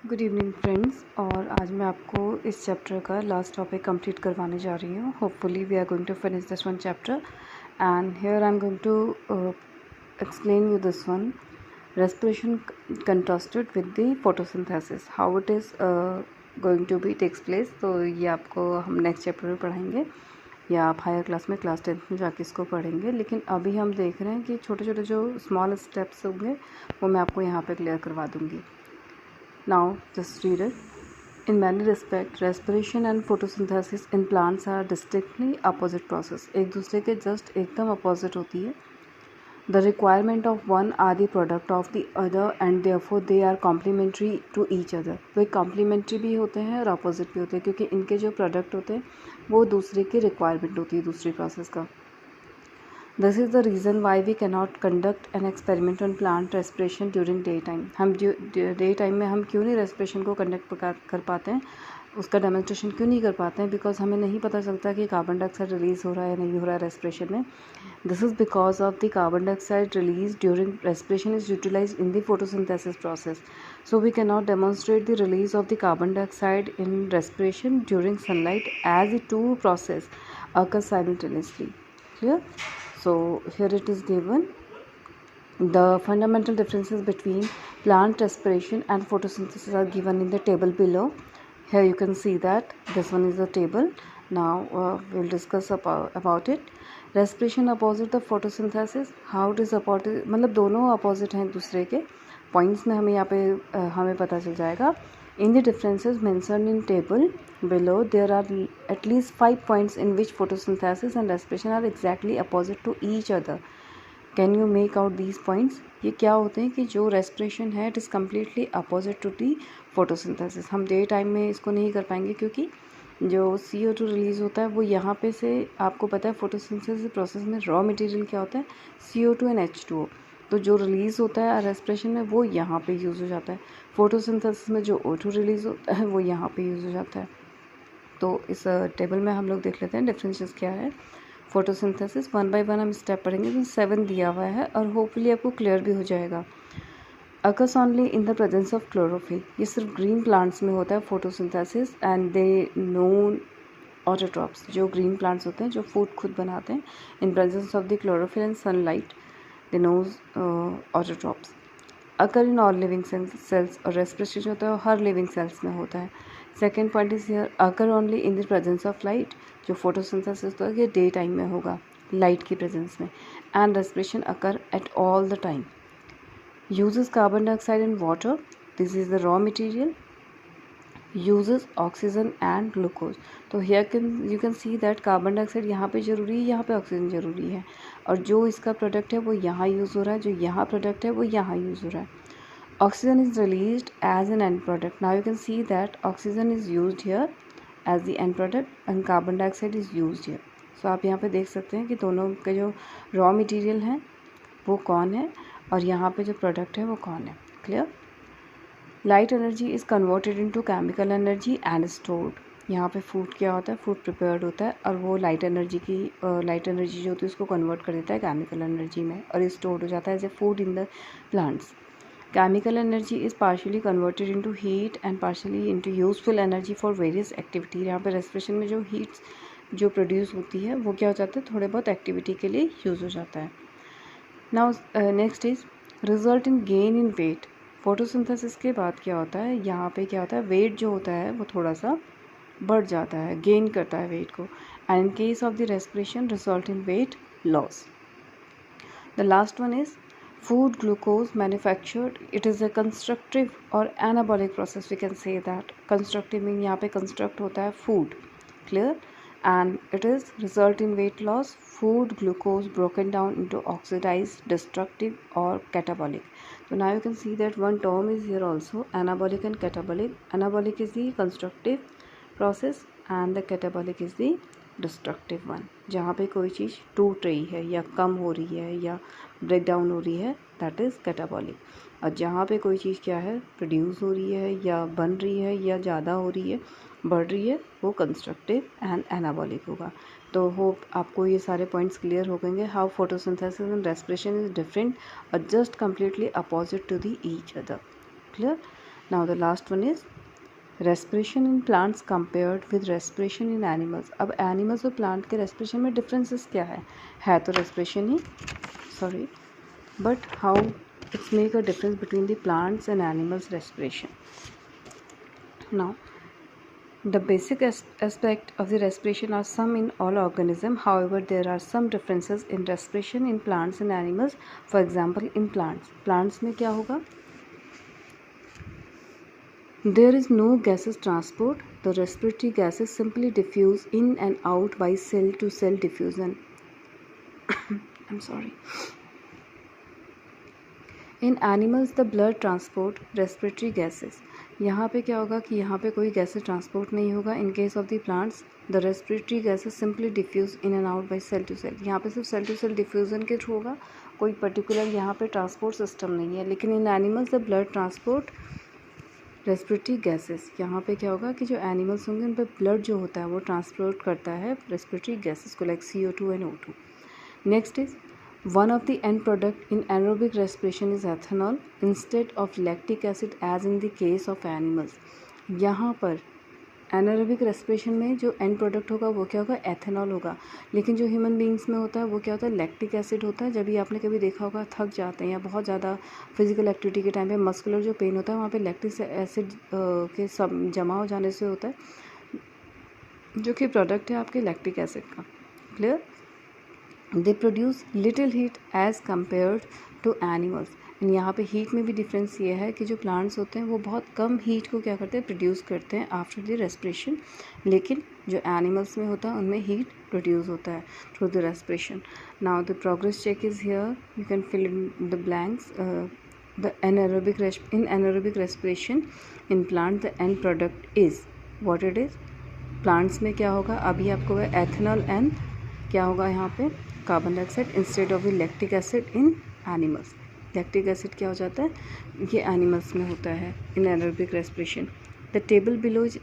Good evening friends. और आज मैं आपको इस चैप्टर का लास्ट टॉपिक कंप्लीट करवाने जा रही हूँ। Hopefully we are going to finish this one chapter and here I am going to explain you this one, respiration contrasted with the photosynthesis, how it is going to be takes place। तो ये आपको हम next chapter में पढ़ाएंगे या आप higher class में class 10th में जाके इसको पढ़ेंगे, लेकिन अभी हम देख रहे हैं कि छोटे छोटे जो स्मॉल स्टेप्स होंगे वो मैं आपको यहाँ पे क्लियर करवा दूँगी। Now just read it. In many respects, respiration and photosynthesis in plants are distinctly opposite process. एक दूसरे के just एकदम opposite होती है। The requirement of one are the product of the other and therefore they are complementary to each other. Way complementary भी होते हैं और opposite भी होते हैं क्योंकि इनके जो product होते हैं वो दूसरे की requirement होती है दूसरी process का। This is the reason why we cannot conduct an experiment on plant respiration during daytime। हम डे टाइम में हम क्यों नहीं रेस्पिरेशन को कंडक्ट कर पाते हैं, उसका डेमोन्स्ट्रेशन क्यों नहीं कर पाते हैं? बिकॉज हमें नहीं पता चलता कि कार्बन डाइऑक्साइड रिलीज़ हो रहा है या नहीं हो रहा है रेस्पिरेशन में। This is because of the carbon dioxide release during respiration is utilize in the photosynthesis process. So we can not demonstrate the release of the carbon dioxide in respiration during sunlight as the two process occur simultaneously। Clear? So here it is given the fundamental differences between plant respiration and photosynthesis are given in the table below. Here you can see that this one is the table. Now we'll discuss about it. Respiration opposite the photosynthesis, how it is opposite, मतलब दोनों opposite हैं एक दूसरे के points में हमें यहाँ पे हमें पता चल जाएगा। In the differences mentioned in table below, there are at least 5 points in which photosynthesis and respiration are exactly opposite to each other. Can you make out these points? ये क्या होते हैं कि जो respiration है it is completely opposite to the photosynthesis। हम day time में इसको नहीं कर पाएंगे क्योंकि जो CO2 रिलीज़ होता है वो यहाँ पे से आपको पता है फोटोसिंथेसिस प्रोसेस में रॉ मटेरियल क्या होता है, CO2 एंड H2O। तो जो रिलीज़ होता है रेस्पिरेशन में वो यहाँ पे यूज़ हो जाता है। फोटोसिंथेसिस में जो O2 रिलीज़ होता है वो यहाँ पे यूज़ हो जाता है। तो इस टेबल में हम लोग देख लेते हैं डिफरेंसेस क्या है। फोटोसिंथेसिस वन बाय वन हम स्टेप पढ़ेंगे, तो 7 दिया हुआ है और होपफुली आपको क्लियर भी हो जाएगा। Occurs only in the presence of chlorophyll, ये सिर्फ ग्रीन प्लांट्स में होता है photosynthesis and they known autotrophs, जो ग्रीन प्लांट्स होते हैं जो फूड खुद बनाते हैं, in presence of the chlorophyll and sunlight they knows autotrophs. Occur in all living cells, और रेस्पिरेशन जो होता है वो हर लिविंग सेल्स में होता है। Second point is here occur only in the presence of light, जो फोटोसिंथेसिस होता है ये डे टाइम में होगा लाइट की प्रेजेंस में। And respiration occur at all the time. Uses carbon dioxide and water, this is the raw material. Uses oxygen and glucose, तो here you can see that carbon dioxide यहाँ पे ज़रूरी है, यहाँ पे ऑक्सीजन ज़रूरी है, और जो इसका प्रोडक्ट है वो यहाँ यूज़ हो रहा है, जो यहाँ प्रोडक्ट है वो यहाँ यूज़ हो रहा है। Oxygen is released as an end product. Now you can see that oxygen is used here as the end product and carbon dioxide is used here. So आप यहाँ पे देख सकते हैं कि दोनों के जो रॉ मटेरियल हैं वो कौन है और यहाँ पे जो प्रोडक्ट है वो कौन है। Clear? Light energy is converted into chemical energy and stored. यहाँ पे फूड क्या होता है, फूड प्रिपेयर्ड होता है और वो लाइट एनर्जी जो होती है उसको कन्वर्ट कर देता है केमिकल एनर्जी में और स्टोर्ड हो जाता है as a food in the plants. Chemical energy is partially converted into heat and partially into useful energy for various activity. यहाँ पे रेस्पिरेशन में जो हीट्स जो प्रोड्यूस होती है वो क्या हो जाता है, थोड़े बहुत एक्टिविटी के लिए यूज़ हो जाता है। Now next is result in gain in weight. Photosynthesis के बाद क्या होता है, यहाँ पे क्या होता है, वेट जो होता है वो थोड़ा सा बढ़ जाता है, गेन करता है वेट को। And in case of the respiration result in weight loss. The last one is food glucose manufactured, it is a constructive और anabolic process. We can say that constructive mean यहाँ पे construct होता है food. Clear? and it is result in weight loss. Food glucose broken down into oxidized, destructive or catabolic. So now you can see that one term is here also, anabolic and catabolic. Anabolic is the constructive process and the catabolic is the destructive one. जहाँ पे कोई चीज़ टूट रही है या कम हो रही है या ब्रेक डाउन हो रही है दैट इज़ कैटाबॉलिक, और जहाँ पे कोई चीज़ क्या है प्रोड्यूस हो रही है या बन रही है या ज़्यादा हो रही है बढ़ रही है वो कंस्ट्रक्टिव एंड एनाबॉलिक होगा। तो होप आपको ये सारे पॉइंट्स क्लियर हो गएंगे, how photosynthesis and respiration is different और just completely opposite to the each other. Clear? Now the last one is respiration in plants compared with respiration in animals. अब animals और plant के respiration में differences क्या है तो respiration ही sorry, but how its make a difference between the plants and animals respiration. Now the basic aspect of the respiration are some in all organisms. However, there are some differences in respiration in plants and animals. For example, in plants में क्या होगा? There is no gases transport. The respiratory gases simply diffuse in and out by cell to cell diffusion. I'm sorry. In animals the blood transport respiratory gases. यहाँ पे क्या होगा कि यहाँ पे कोई गैसेस ट्रांसपोर्ट नहीं होगा। In case of the plants the respiratory gases simply diffuse in and out by cell to cell. यहाँ पे सिर्फ सेल टू सेल डिफ्यूजन के थ्रू होगा, कोई पर्टिकुलर यहाँ पे ट्रांसपोर्ट सिस्टम नहीं है। लेकिन in animals the blood transport respiratory gases, यहाँ पे क्या होगा कि जो एनिमल्स होंगे उन पर ब्लड जो होता है वो ट्रांसपोर्ट करता है रेस्पिरेटरी गैसेस को, like CO2 and O2। Next is one of the end product in anaerobic respiration is ethanol instead of lactic acid as in the case of animals। यहाँ पर एनारोबिक रेस्पिरेशन में जो and product होगा वो क्या होगा? Ethanol होगा। लेकिन जो ह्यूमन बींग्स में होता है वो क्या होता है? लैक्टिक एसिड होता है। जब भी आपने कभी देखा होगा थक जाते हैं या बहुत ज़्यादा फिजिकल एक्टिविटी के टाइम पे मस्कुलर जो पेन होता है वहाँ पे लैक्टिक एसिड के सब जमा हो जाने से होता है, जो कि प्रोडक्ट है आपके लैक्टिक एसिड का। Clear? They produce little heat as compared to animals. And यहाँ पे हीट में भी डिफरेंस ये है कि जो प्लांट्स होते हैं वो बहुत कम हीट को क्या करते हैं? प्रोड्यूस करते हैं आफ्टर द रेस्पिरेशन। लेकिन जो एनिमल्स में होता है उनमें हीट प्रोड्यूस होता है through the respiration. Now the progress check is here, you can fill in the blanks. The anaerobic respiration in plant the end product is what it is। Plants में क्या होगा? अभी आपको एथेनॉल एंड क्या होगा यहाँ पे? Carbon dioxide instead of the lactic acid in animals. Lactic acid क्या हो जाता है? ये एनिमल्स में होता है इन anaerobic respiration. The table below is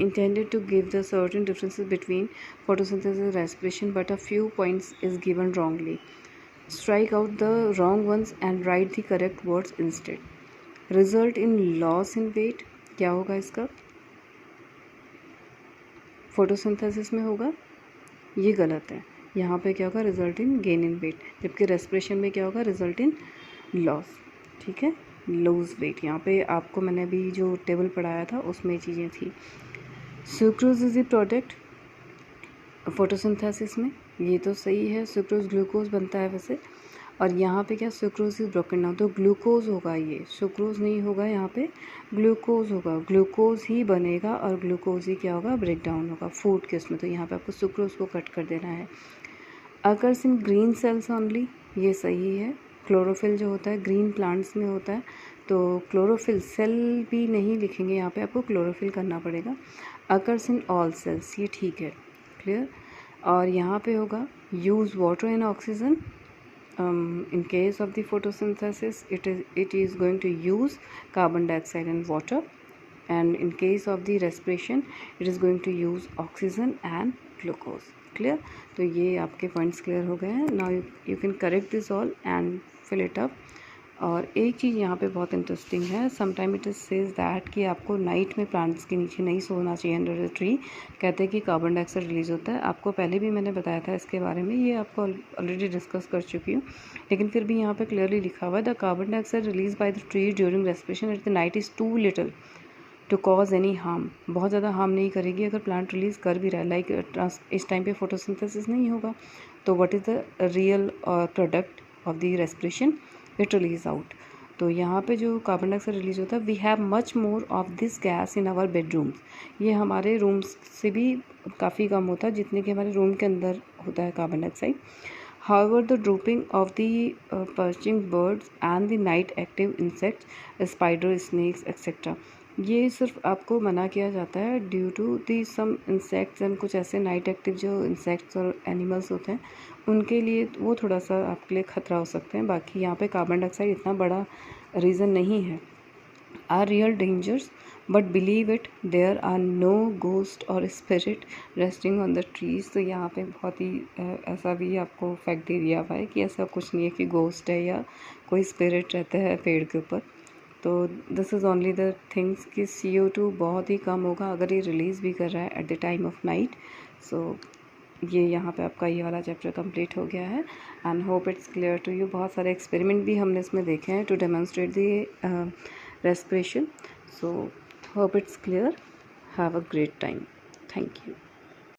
intended to give the certain differences between photosynthesis and respiration, but a few points is given wrongly. Strike out the wrong ones and write the correct words instead. Result in loss in weight, क्या होगा इसका? Photosynthesis में होगा, ये गलत है। यहाँ पे क्या होगा? Result in gain in weight. जबकि रेस्पिरेशन में क्या होगा? Result in loss. ठीक है, लूज वेट। यहाँ पे आपको मैंने अभी जो टेबल पढ़ाया था उसमें चीज़ें थी। Sucrose is the product photosynthesis में, ये तो सही है। सुक्रोज ग्लूकोज बनता है वैसे। और यहाँ पे क्या? सुक्रोज इज ब्रोकन डाउन, तो ग्लूकोज होगा, ये सुक्रोज नहीं होगा, यहाँ पे ग्लूकोज होगा। ग्लूकोज ही बनेगा और ग्लूकोज ही क्या होगा? ब्रेक डाउन होगा फूड के उसमें। तो यहाँ पे आपको सुक्रोज को कट कर देना है। Occurs in green sales only, ये सही है। क्लोरोफिल जो होता है ग्रीन प्लांट्स में होता है, तो क्लोरोफिल सेल भी नहीं लिखेंगे यहाँ पे, आपको क्लोरोफिल करना पड़ेगा। अकर्स इन ऑल सेल्स, ये ठीक है। क्लियर? और यहाँ पे होगा use water and oxygen. In case of the photosynthesis it is going to use carbon dioxide and water, and in case of the respiration it is going to use oxygen and glucose। clear? तो ये आपके points clear हो गए हैं। Now you can correct this all and fill it up. और एक चीज़ यहाँ पे बहुत इंटरेस्टिंग है, sometime it is says that कि आपको नाइट में प्लांट्स के नीचे नहीं सोना चाहिए अंडर द ट्री। कहते हैं कि कार्बन डाइऑक्साइड रिलीज़ होता है। आपको पहले भी मैंने बताया था इसके बारे में, ये आपको ऑलरेडी डिस्कस कर चुकी हूँ, लेकिन फिर भी यहाँ पे क्लियरली लिखा हुआ है the carbon dioxide release by the tree during respiration at the night is too little to cause any harm. बहुत ज़्यादा हार्म नहीं करेगी अगर प्लांट रिलीज़ कर भी रहा है। लाइक इस टाइम पे फोटोसिंथेसिस नहीं होगा, तो what is the real product of the respiration? It release out. तो यहाँ पे जो कार्बन डाइऑक्साइड रिलीज होता है, we have much more of this gas in our bedrooms. ये हमारे रूम्स से भी काफ़ी कम होता है जितने कि हमारे रूम के अंदर होता है carbon dioxide. However, the drooping of the perching birds and the night active insects, spider, snakes, etc. ये सिर्फ आपको मना किया जाता है due to the some insects and कुछ ऐसे नाइट एक्टिव जो इंसेक्ट्स और एनिमल्स होते हैं उनके लिए वो थोड़ा सा आपके लिए ख़तरा हो सकते हैं। बाकी यहाँ पे कार्बन डाइऑक्साइड इतना बड़ा रीज़न नहीं है। Are real dangers but believe it, there are no ghost और spirit resting on the trees. तो यहाँ पे बहुत ही ऐसा भी आपको फैक्ट दे दिया हुआ है कि ऐसा कुछ नहीं है कि गोस्ट है या कोई स्पिरिट रहता है पेड़ के ऊपर। तो this is only the things कि CO2 बहुत ही कम होगा अगर ये रिलीज़ भी कर रहा है at the time of night. So ये यहाँ पे आपका ये वाला चैप्टर कंप्लीट हो गया है and hope it's clear to you. बहुत सारे एक्सपेरिमेंट भी हमने इसमें देखे हैं to demonstrate the respiration. So hope it's clear. Have a great time. Thank you.